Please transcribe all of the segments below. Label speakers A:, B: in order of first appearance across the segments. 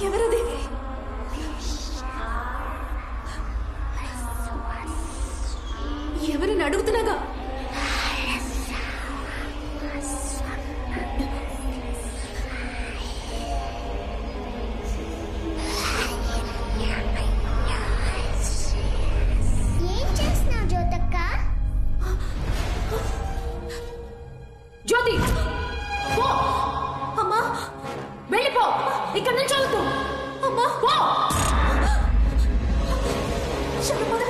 A: ఎవరది? ఎవరిని అడుగుతున్నాగా?
B: ఏం చేస్తున్నావు జ్యోతక్క?
A: జ్యోతి పో! అమ్మా వెళ్ళిపో, ఇక్కడ నుంచి వద్దు. అమ్మా పో! శరపద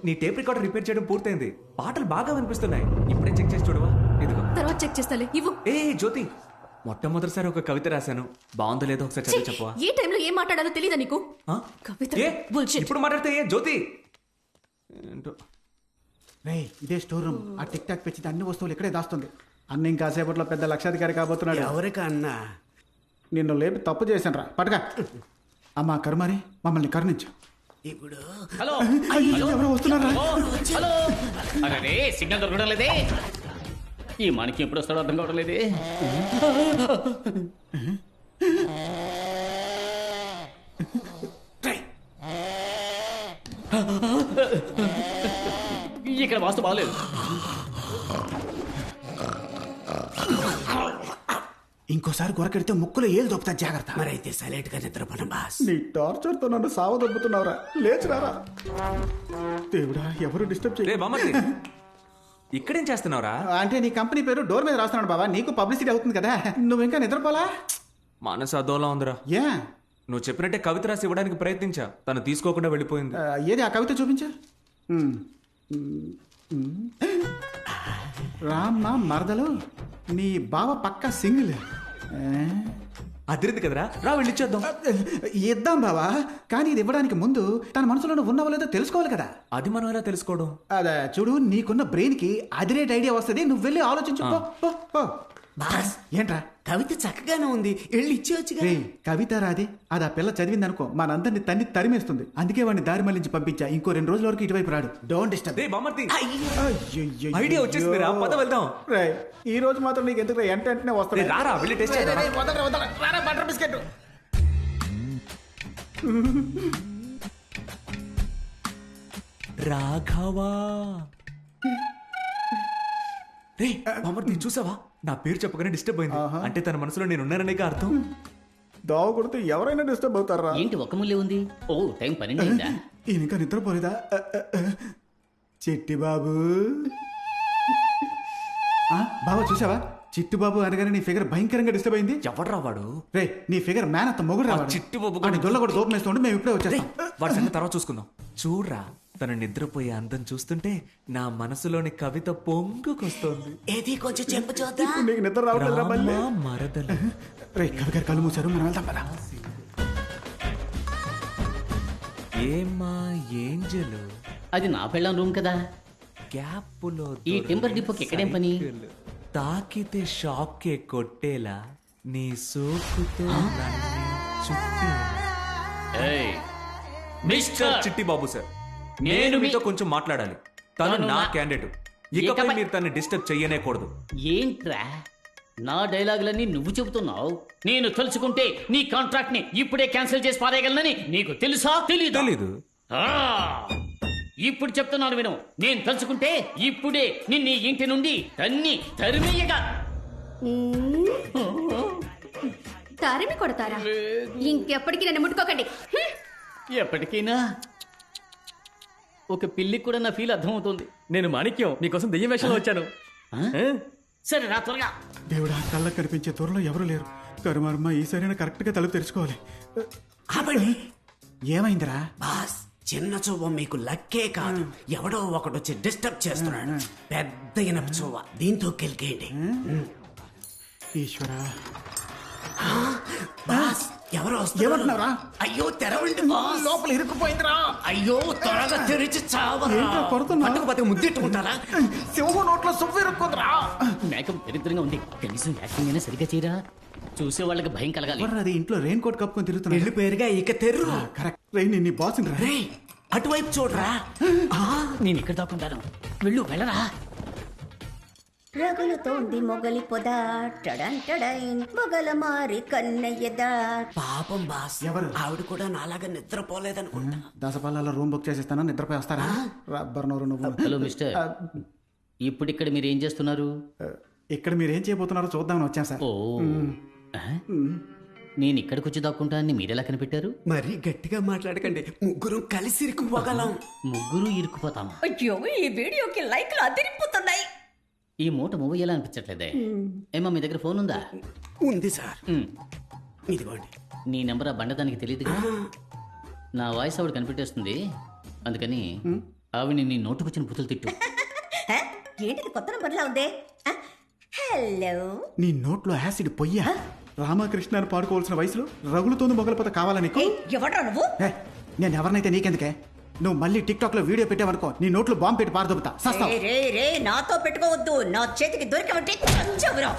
C: నీ టేప్ రికార్డర్ రిపేర్ చేయడం పూర్తయింది. పాటలు బాగా వినిపిస్తున్నాయి. ఇప్పుడే చెక్ చేసి చూడవా? ఇదిగో.
A: తర్వాత చెక్ చేస్తాలే, ఇవ్వు.
C: ఏ జ్యోతి, మొట్టమొదటిసారి ఒక కవిత రాశాను. బాగుందో లేదో ఒకసారి చదివి చెప్పవా?
A: ఏ టైంలో ఏం మాట్లాడాలో తెలీదా నీకు? కవిత
C: ఇప్పుడు మాట్లాడితే జ్యోతి ఏంటో.
D: రేయ్, ఇదే స్టోర్ రూమ్. ఆ టిక్ టాక్ పెంచితే అన్ని వస్తువులు ఇక్కడే దాస్తుంది. అన్న ఇంకాసేపట్లో పెద్ద లక్షాధికారి కాబోతున్నాడు.
E: ఎవరికా అన్నా?
D: నిన్ను లేపి తప్పు చేశాను రా, పటగా. అమ్మా కరుమారి, మమ్మల్ని కరుణించు.
E: ఇప్పుడు
F: హలో
D: ఎవరో వస్తున్నారా?
F: హలో, అరే సిగ్నల్ దొరకడం లేదే. ఈ మనకి ఎప్పుడు వస్తాడో అర్థం కావడం లేదే. ఇక్కడ వాస్తు బాగలేదు.
D: ఇంకోసారి గొరకెడితే ముక్కులో ఏళ్ళు దొప్పుతా, జాగ్రత్త.
E: మరైతే సైలెంట్ గా నిద్రపోను బాస్.
D: నీ టార్చర్ తో నన్ను సావ దొబ్బుతున్నావురా. లేచిరారా దేవుడా, ఎవరు డిస్టర్బ్
C: రే
D: చేయ.
C: బామ్మర్ది, ఇక్కడేం చేస్తున్నావురా?
D: అంటే నీ కంపెనీ పేరు డోర్ మీద రాస్తున్నాడు బాబా, నీకు పబ్లిసిటీ అవుతుంది కదా. నువ్వు ఇంకా నిద్రపోలా?
C: మనసు అదోలా ఉందిరా.
D: ఏ
C: నువ్వు చెప్పినట్టే కవిత రాసి ఇవ్వడానికి ప్రయత్నించా, తను తీసుకోకుండా వెళ్ళిపోయింది.
D: ఏది ఆ కవిత చూపించా? రామ్మ మరదలు, నీ బావ పక్క సింగిల్.
C: అదిరింది కదరా, రా వెళ్ళిచ్చేద్దాం.
D: ఇద్దాం బావా, కానీ ఇది ఇవ్వడానికి ముందు తన మనసులో ఉన్నావో లేదో తెలుసుకోవాలి కదా.
C: అది మనం ఎలా తెలుసుకోవడం?
D: అదే చూడు, నీకున్న బ్రెయిన్ కి అదిరేట్ ఐడియా వస్తుంది. నువ్వు వెళ్ళి ఆలోచించు. పో, పో, పో.
E: బాస్,
D: ఏంట్రా?
E: కవిత చక్కగానే ఉంది, వెళ్ళి ఇచ్చేవచ్చు.
D: రే, కవిత రాది, అది ఆ పిల్ల చదివింది అనుకో, మనందరిని తన్ని తరిమేస్తుంది. అందుకే వాడిని దారి మళ్ళించి పంపించా. ఇంకో 2 రోజుల వరకు ఇటువైపు రాడు. Don't disturb.
C: రే బామ్మర్ది,
D: అయ్యయ్యయ్యో.
C: ఐడియా వచ్చేసింది రా, పద వెళ్దాం.
D: రే, ఈ రోజు మాత్రం నీకు ఎందుకు వెంటనే
C: రే,
D: వస్తాయి.
C: రారా వెళ్ళి టెస్ట్ చేద్దాం.
D: Butter biscuit.
C: రాఘవా, రే బామ్మర్ది చూసావా? నా పేరు చెప్పగానే డిస్టర్బ్ అయింది. అంటే తన మనసులో నేను ఉన్నాననేగా అర్థం.
D: దావ కొడితే ఎవరైనా డిస్టర్బ్ అవుతారా?
F: ఏంటి ఒక్క ముల్లే ఉంది? ఓ టైం 12 అయిందా?
D: ఈయన ఇంకా నిద్రపోలేదా? చిట్టి బాబు. బాబా చూసావా? చిట్టు బాబు అనగానే నీ ఫిగర్ భయంకరంగా డిస్టర్బ్ అయింది.
C: ఎవడ్రా వాడు?
D: రే, నీ ఫిగర్ మ్యాన్ అంత మొగుడు రావాలి.
C: చిట్టు బాబు
D: అని దొల్ల కూడా దూపం వేస్తుంటే మేము ఇప్పుడే వచ్చేస్తాం.
C: వాడి సంగతి తర్వాత చూసుకుందాం. చూడ్రా, తను నిద్రపోయే అందం చూస్తుంటే నా మనసులోని కవిత పొంగుకొస్తోంది.
E: ఏది కొంచెం చెప్పు చూద్దాం.
D: ఇప్పుడు నీకు నిద్ర రావట్లేదురా మళ్ళీ?
C: రామ మరదలు.
D: రే, కవి గారు కళ్ళు మూసారు, మనం వెళ్దాం పద.
C: ఏమ్మా ఏంజలు,
F: అది నా పెళ్ళం రూమ్ కదా.
C: గ్యాప్ లో
F: ఈ టెంపర్ డిపోకి ఎక్కడేం పని?
C: తాకితే షాక్కే కొట్టేలా నీ సోకుతో నన్నే చుట్టేలా.
F: ఏయ్,
C: మిస్టర్ చిట్టి బాబు సార్,
F: నేను
C: నేను
F: మీ-
C: మీతో కొంచెం మాట్లాడాలి. తను
F: తను
C: నా
F: నా-
C: క్యాండిడేట్. ఇకపై
F: ఇకపై-
C: మీరు తన్ని డిస్టర్బ్ చెయ్యనేకూడదు.
F: ఏంట్రా నా డైలాగులన్నీ నువ్వు చెబుతున్నావు? నేను తలుచుకుంటే నీ కాంట్రాక్ట్ ని ఇప్పుడే క్యాన్సిల్ చేసి పారేయగలనని నీకు తెలుసా?
C: తెలీదు.
F: ఆ, ఇప్పుడు చెప్తున్నాను విను. నేను తలుచుకుంటే ఇప్పుడే నిన్ను ఈ ఇంటి నుండి తరిమేయగా.
A: తరిమి కొడతారా? ఇంకెప్పటికీ నన్ను ముట్టుకోకండి. హ్మ్.
F: ఎప్పటికైనా ఒక పిల్లికి కూడా నా ఫీల్ అర్థమవుతుంది.
G: నేను మాణిక్యం నీకోసం దెయ్యం వేషంలో వచ్చాను.
F: సరే రా త్వరగా.
D: దేవుడా, కళ్ళకు కనిపించే త్వరలో ఎవరు లేరు. కరుమారమ్మ ఈసారైనా కరెక్ట్ గా తలుపు తెరుచుకోవాలి.
E: ఆపండి
D: ఏమైందిరా?
E: బాస్, చిన్న చువ్వ మీకు లక్కే కాదు, ఎవడో ఒకడు వచ్చి డిస్టర్బ్ చేస్తున్నాడు. పెద్ద ఇనప చువ్వ, దీంతో కెలికేయండి.
D: ఈశ్వరా,
E: బాస్, ఎవరో వస్తున్నారు.
D: ఏమంటున్నారా?
E: అయ్యో తెరవండి బాస్,
D: లోపల ఇరుక్కుపోయిందిరా.
E: అయ్యో త్వరగా తెరిచి చావరా.
D: ఏంట్రా కొడుతున్నావ్?
E: పట్టుకుపోతే ముద్దెట్టుకుంటారా?
D: సింహం నోట్లో సువ్వు ఇరుక్కుందిరా.
F: మేకప్ దరిద్రంగా ఉంది. కనీసం యాక్టింగ్ అయినా సరిగ్గా చేయరా. చూసే వాళ్ళకి భయం కలగాలి.
D: ఎవర్రా అది ఇంట్లో రెయిన్ కోట్ కప్పుకొని తిరుగుతున్నా?
E: పెళ్లి పేరుగా ఇక తెర్రు.
D: కరెక్ట్. రెయిన్ నీ బాస్ రా.
E: రేయ్, అటువైపు చూడరా.
F: నేను ఇక్కడ దాక్కుంటాను. వెళ్ళరా.
B: రగులుతోంది మొగలి పొద టడంటడైన్ మొగల మారి కన్నయ్యదా.
E: పాపం బాస్,
D: ఎవరు?
E: ఆవిడ కూడా నాలాగా నిద్రపోలేదనుకుంటా.
D: దసపాలలో రూమ్ బుక్ చేసిస్తాను, నిద్రపోయి వస్తారా? రబ్బర్ నోరు నువ్వు.
F: హలో మిస్టర్, ఇప్పుడు ఇక్కడ మీరు ఏం చేస్తున్నారు?
D: ఇక్కడ మీరు ఏం చేయబోతున్నారో చూద్దామని వచ్చాం సార్.
F: ఓ, ఆ? నేను ఇక్కడికి వచ్చి దాక్కుంటా అని మీరెలా కనిపెట్టారు?
E: మరీ గట్టిగా మాట్లాడకండి, ముగ్గురు కలిసి ఇరుక్కుపోగలం.
F: ముగ్గురు ఇరుక్కుపోతామా?
B: అయ్యో, ఈ వీడియోకి లైక్లు అదిరిపోతున్నాయి.
F: ఈ మూట మూవ్ ఎలా అనిపించట్లేదే. ఏమా మీ దగ్గర ఫోన్ ఉందా?
E: ఉంది సార్,
F: ఉమ్.
E: ఇదిగోండి.
F: నీ నెంబర్ ఆ బండదానికి తెలియదుగా. నా వాయిస్ ఆవిడ కనిపెట్టేస్తుంది. అందుకని ఆవిడ నీ నోటుకొచ్చిన బుతులు తిట్టు.
B: ఏంటిది కొత్త నంబర్లా ఉంది? హలో,
D: నీ నోట్లో యాసిడ్ పొయ్యా? రామకృష్ణ అని పాడుకోవాల్సిన వయసులో రగులుతోంది మొగలపోత కావాలా నీకు?
B: ఎవడ్రా నువ్వు?
D: ఏ, నేను ఎవరినైతే నీకెందుకే? నువ్వు మళ్ళీ టిక్ టాక్ లో వీడియో పెట్టావనుకో, నీ నోట్లో బాంబు పెట్టి పారదొబ్బుతా. సస్తావు.
B: రే నాతో పెట్టుకోవద్దు. నా చేతికి దొరికమంటే చంచవురా.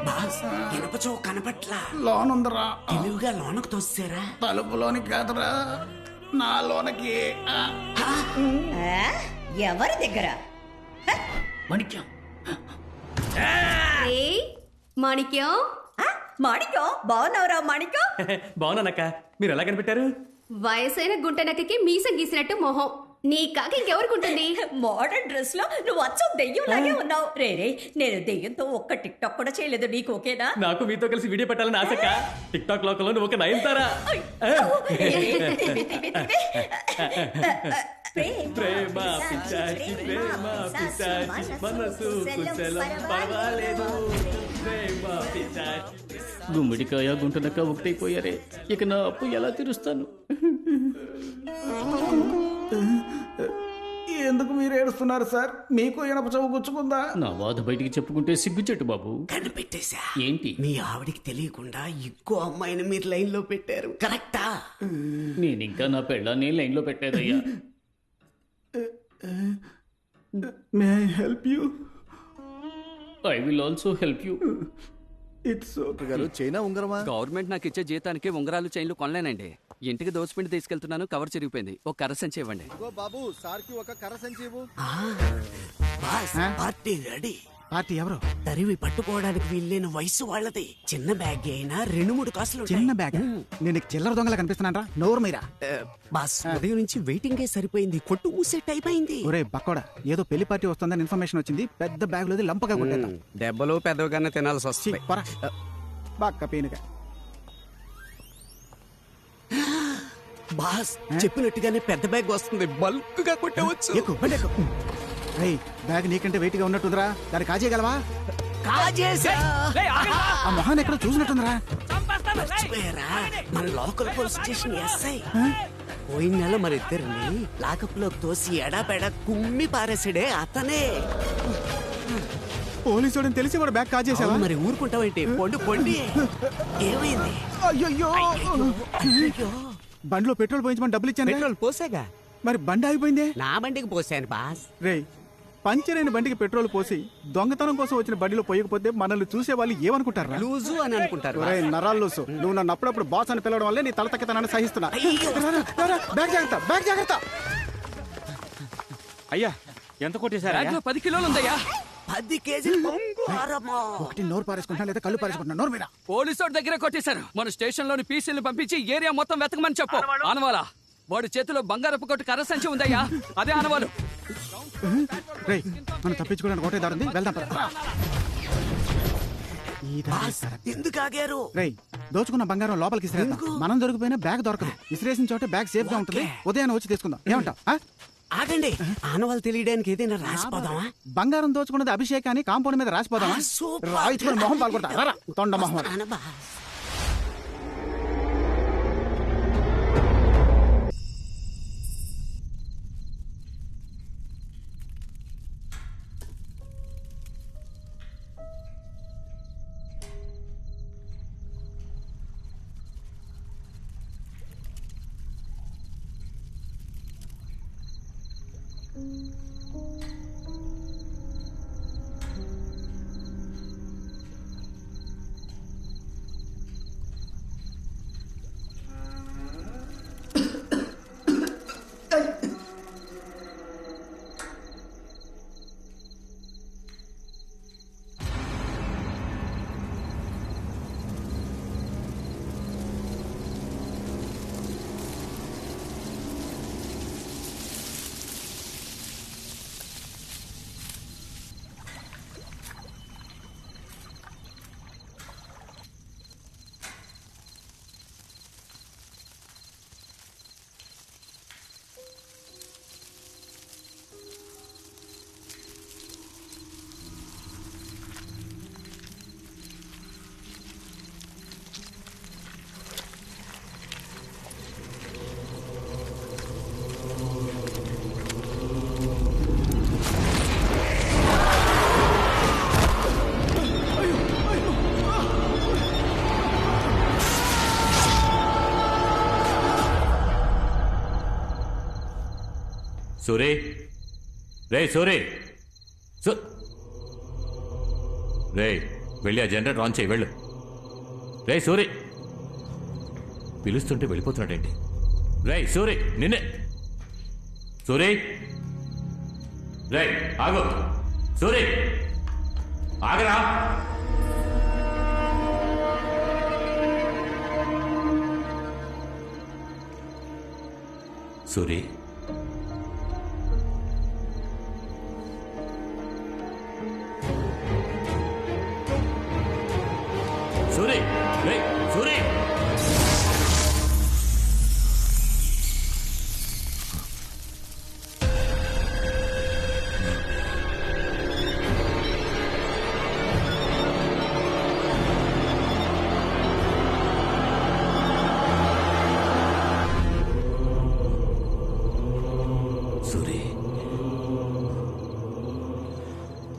E: బాస్, ఇనప చోవు కనపట్లా.
D: లోనుందరా.
E: తెలివిగా లోనకు తోసారా?
D: తలుపులోనికి కాదురా, నా లోనకి.
B: ఆ? ఎవరి దగ్గర?
F: మాణిక్యం,
A: ఏయ్, మాణిక్యం,
B: మాణిక్యం, బాగున్నావురా మాణిక్యం?
G: బాగున్నానక్క, మీరు ఎలా కనిపెట్టారు?
A: వయసైన గుంటనక్కకి మీసం గీసినట్టు మొహం. నీ కాక ఇంకెవరికుంటుంది?
B: మోడర్న్ డ్రెస్ లో నువ్వు అచ్చం దెయ్యం లాగే ఉన్నావు. రే నేను దెయ్యంతో ఒక్క టిక్ టాక్ కూడా చేయలేదు. నీకు ఓకేనా?
G: నాకు మీతో కలిసి వీడియో పెట్టాలని ఆశక్క. టిక్ టాక్ లోకంలో నువ్వు ఒక నయనతారా. ప్రేమ పిచ్చాచి, ప్రేమ పిచ్చాచి, మనసు కుశలం పర్వాలేదు. ప్రేమ పిచ్చాచి.
F: గుమ్మడికాయ గుంటనక్క ఒకటైపోయారే. ఇక నా అప్పు ఎలా తీరుస్తాను?
D: ఎందుకు మీరు ఏడుస్తున్నారు సార్? మీకు ఇనప చౌ గుచ్చుకుందా?
F: నా బాధ బయటికి చెప్పుకుంటే సిగ్గుచెట్టు బాబు.
E: కనిపెట్టేశా.
F: ఏంటి?
E: మీ ఆవిడికి తెలియకుండా ఇంకో అమ్మాయిని మీరు లైన్ లో పెట్టారు. కరెక్టా?
F: నేను ఇంకా నా పెళ్ళాన్ని లైన్లో పెట్టేదయ్యా.
D: May I help you?
F: I will also help you.
D: It's okay.
H: గారు, చైనా ఉంగరమా? గవర్నమెంట్ నాకు ఇచ్చే జీతానికి ఉంగరాలు చైన్లు కొనలేనండి. ఇంటికి దోసిపిండి తీసుకెళ్తున్నాను, కవర్ చిరిగిపోయింది. ఒక కర్ర సంచి ఇవ్వండి.
I: బాబు, సార్కి ఒక కర్ర సంచి ఇవ్వు.
E: Boss, party ready.
D: పార్టీ ఎవరు?
E: తరివి పట్టుకోవడానికి వీల్లేని వయసు వాళ్ళది. చిన్న బ్యాగ్ అయినా 2-3 కాసులు ఉంటాయి.
D: చిన్న బ్యాగ్. నేను నీకు చిల్లర దొంగలా కనిపిస్తున్నానరా? నోరు మీరా.
E: బాస్, ఉదయం నుంచి వెయిటింగే సరిపోయింది. కొట్టు మూసే టైప్ అయింది.
D: ఒరే బక్కోడా, ఏదో పెళ్లి పార్టీ వస్తుందని ఇన్ఫర్మేషన్ వచ్చింది. పెద్ద బ్యాగ్ లోది లంపగా కొట్టేద్దాం.
H: దెబ్బలు పెద్దగానే తినాల్సి
D: ఛీ,
H: వస్తుంది.
D: పోరా. బక్క పీనుగా.
E: బాస్, చెప్పినట్టుగానే పెద్ద బ్యాగ్ వస్తుంది. బల్క్ గా కొట్టవచ్చు.
D: ఎక్కు, బండి ఎక్కు. రేయ్, బ్యాగ్ నీకంటే వెయిట్ గా ఉన్నట్టుందిరా. దాన్ని కాజేయగలవా?
E: కాజేసా.
D: ఆ మొహాన్ని ఎక్కడ చూసినట్టుందిరా.
E: మర్చిపోయారా? మన లోకల్ పోలీస్ స్టేషన్ ఎస్ఐ పోయిన నెల మరిద్దరిని లాకప్ లోకి తోసి ఎడాపెడా కుమ్మి పారేసాడే అతనే.
D: పోలీసు తెలిసి వాడు బ్యాగ్ కాజేసావా?
E: అవును, మరి ఊరుకుంటావేంటి? పొండి పొండి. ఏమైంది?
D: అయ్యో బండిలో పెట్రోల్ పోయించమని డబ్బులు ఇచ్చాను.
E: పెట్రోల్ పోసాగా.
D: మరి బండి ఆగిపోయిందే.
E: నా బండికి పోసాను బాస్.
D: రేయ్, పంచర్ అయిన బండికి పెట్రోల్ పోసి దొంగతనం కోసం వచ్చిన బండిలో పోయకపోతే మనల్ని చూసే వాళ్ళు ఏమనుకుంటారా?
E: లూజు అని అనుకుంటారు.
D: నరాలు లూసు. నువ్వు నన్ను అప్పుడప్పుడు బాస్ అని పిలవడం వల్లే నీ తలతక్కతనాన్ని సహిస్తున్నా. బ్యాగ్ జాగ్రత్త, బ్యాగ్ జాగ్రత్త.
J: అయ్యా ఎంత కొట్టేశారు?
H: బ్యాగ్లో 10 కిలోలు ఉందయ్యా.
E: 10 కేజీలు బంగారమా?
D: ఒకటి నోరు పారేసుకుంటున్నా లేదా కళ్ళు పారేసుకుంటున్నా? నోరు మీద.
H: పోలీసు వాడి దగ్గర కొట్టేశారు. మన స్టేషన్ లోని పీసీలను పంపించి ఏరియా మొత్తం వెతకమని చెప్పు. ఆనవాలా వాడి చేతిలో బంగారపు కొట్టు కర్ర సంచి ఉందయ్యా. అదే ఆనవాలు.
D: రేయ్, మనం తప్పించుకోవడానికి ఒకటే దారుంది, వెళ్దాం పద.
E: ఎందుకు ఆగారు?
D: రేయ్, దోచుకున్న బంగారం లోపలికి ఇసిరేద్దాం. మనం దొరికిపోయినా బ్యాగ్ దొరకదు. ఇసిరేసిన చోట బ్యాగ్ సేఫ్ గా ఉంటుంది. ఉదయాన్నే వచ్చి తీసుకుందాం. ఏమంటావ్?
E: ఆగండి, ఆనవాళ్ళు తెలియడానికి ఏదైనా రాసిపోదామా?
D: బంగారం దోచుకున్నది అభిషేక్ అని కాంపౌండ్ మీద రాసిపోదామా? రాయించుకుని మొహం పాల్గొంటా. రారా, తొండ మొహం.
K: సూరి, రే సూరి, రే వెళ్ళి ఆ జనరేటర్ ఆన్ చేయి. వెళ్ళు. రే సూరి, పిలుస్తుంటే వెళ్ళిపోతున్నాడేంటి? రే సూరి, నిన్నే. సూరి, రే ఆగు. సూరి, ఆగరా. సూరి, సూరి, రే సూరి.